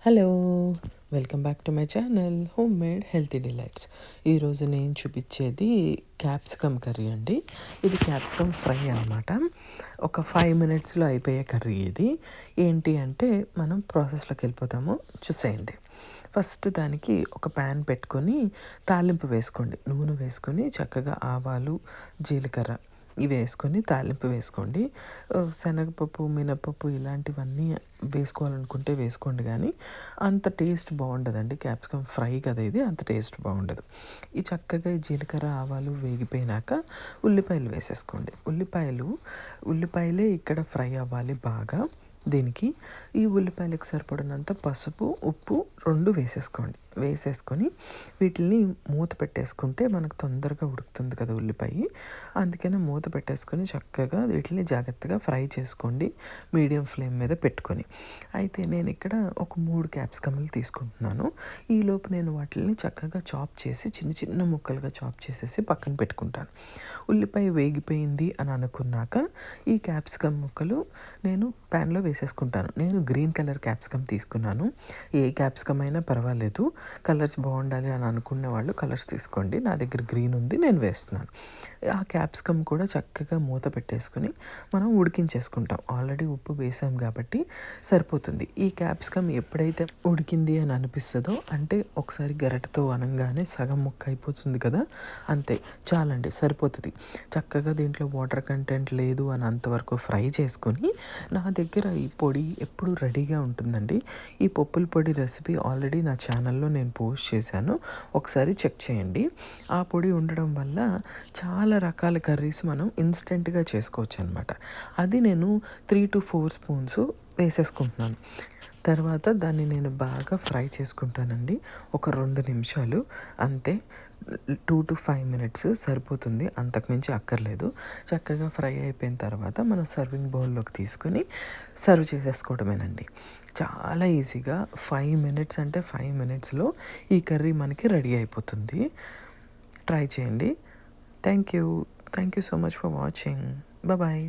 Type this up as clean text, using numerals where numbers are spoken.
Hello, welcome back to my channel home made healthy delights. ఈరోజు నేను చూపించేది capsicum curry అండి. ఇది క్యాప్సికమ్ ఫ్రై అనమాట. ఒక 5 minutesలో అయిపోయే కర్రీ ఇది. ఏంటి అంటే మనం ప్రాసెస్లోకి వెళ్ళిపోతాము, చూసేయండి. ఫస్ట్ దానికి ఒక ప్యాన్ పెట్టుకొని తాలింపు వేసుకోండి. నూనె వేసుకొని చక్కగా ఆవాలు, జీలకర్ర ఇవి వేసుకొని తాలింపు వేసుకోండి. శనగపప్పు, మినపప్పు ఇలాంటివన్నీ వేసుకోవాలనుకుంటే వేసుకోండి, కానీ అంత టేస్ట్ బాగుండదండి. క్యాప్సికమ్ ఫ్రై కదా ఇది, అంత టేస్ట్ బాగుండదు. ఈ చక్కగా ఈ జీలకర్ర ఆవాలు వేగిపోయినాక ఉల్లిపాయలు వేసేసుకోండి. ఉల్లిపాయలే ఇక్కడ ఫ్రై అవ్వాలి బాగా. దీనికి ఈ ఉల్లిపాయలకు సరిపడినంత పసుపు, ఉప్పు 2 వేసేసుకొని వీటిని మూత పెట్టేసుకుంటే మనకు తొందరగా ఉడుకుతుంది కదా ఉల్లిపాయ. అందుకని మూత పెట్టేసుకొని చక్కగా వీటిని జాగ్రత్తగా ఫ్రై చేసుకోండి, మీడియం ఫ్లేమ్ మీద పెట్టుకొని. అయితే నేను ఇక్కడ ఒక 3 క్యాప్సికమ్లు తీసుకుంటున్నాను. ఈలోపు నేను వాటిని చక్కగా చాప్ చేసి చిన్న చిన్న ముక్కలుగా చాప్ చేసేసి పక్కన పెట్టుకుంటాను. ఉల్లిపాయ వేగిపోయింది అని అనుకున్నాక ఈ క్యాప్సికమ్ ముక్కలు నేను ప్యాన్లో వేసేసుకుంటాను. నేను గ్రీన్ కలర్ క్యాప్సికమ్ తీసుకున్నాను. ఏ క్యాప్సికమ్ అయినా పర్వాలేదు, కలర్స్ బాగుండాలి అని అనుకునే వాళ్ళు కలర్స్ తీసుకోండి. నా దగ్గర గ్రీన్ ఉంది, నేను వేస్తున్నాను. ఆ క్యాప్సికమ్ కూడా చక్కగా మూత పెట్టేసుకొని మనం ఉడికించేసుకుంటాం. ఆల్రెడీ ఉప్పు వేసాం కాబట్టి సరిపోతుంది. ఈ క్యాప్సికమ్ ఎప్పుడైతే ఉడికింది అని అనిపిస్తుందో, అంటే ఒకసారి గరిటెతో అనగానే సగం ముక్క అయిపోతుంది కదా, అంతే చాలండి, సరిపోతుంది. చక్కగా దీంట్లో వాటర్ కంటెంట్ లేదు అని అంతవరకు ఫ్రై చేసుకొని, నా దగ్గర ఈ పొడి ఎప్పుడు రెడీగా ఉంటుందండి. ఈ పప్పుల పొడి రెసిపీ ఆల్రెడీ నా ఛానల్లో నేను పోస్ట్ చేశాను, ఒకసారి చెక్ చేయండి. ఆ పొడి ఉండడం వల్ల చాలా రకాల కర్రీస్ మనం ఇన్స్టెంట్గా చేసుకోవచ్చు అనమాట. అది నేను 3 to 4 స్పూన్స్ వేసేసుకుంటున్నాను. తర్వాత దాన్ని నేను బాగా ఫ్రై చేసుకుంటానండి, ఒక 2 నిమిషాలు అంతే. 2 to 5 minutes సరిపోతుంది, అంతకుమించి అక్కర్లేదు. చక్కగా ఫ్రై అయిపోయిన తర్వాత మనం సర్వింగ్ బౌల్లోకి తీసుకొని సర్వ్ చేసేసుకోవడమేనండి. చాలా ఈజీగా 5 minutes అంటే 5 minutesలో ఈ కర్రీ మనకి రెడీ అయిపోతుంది. ట్రై చేయండి. Thank you so much for watching. Bye.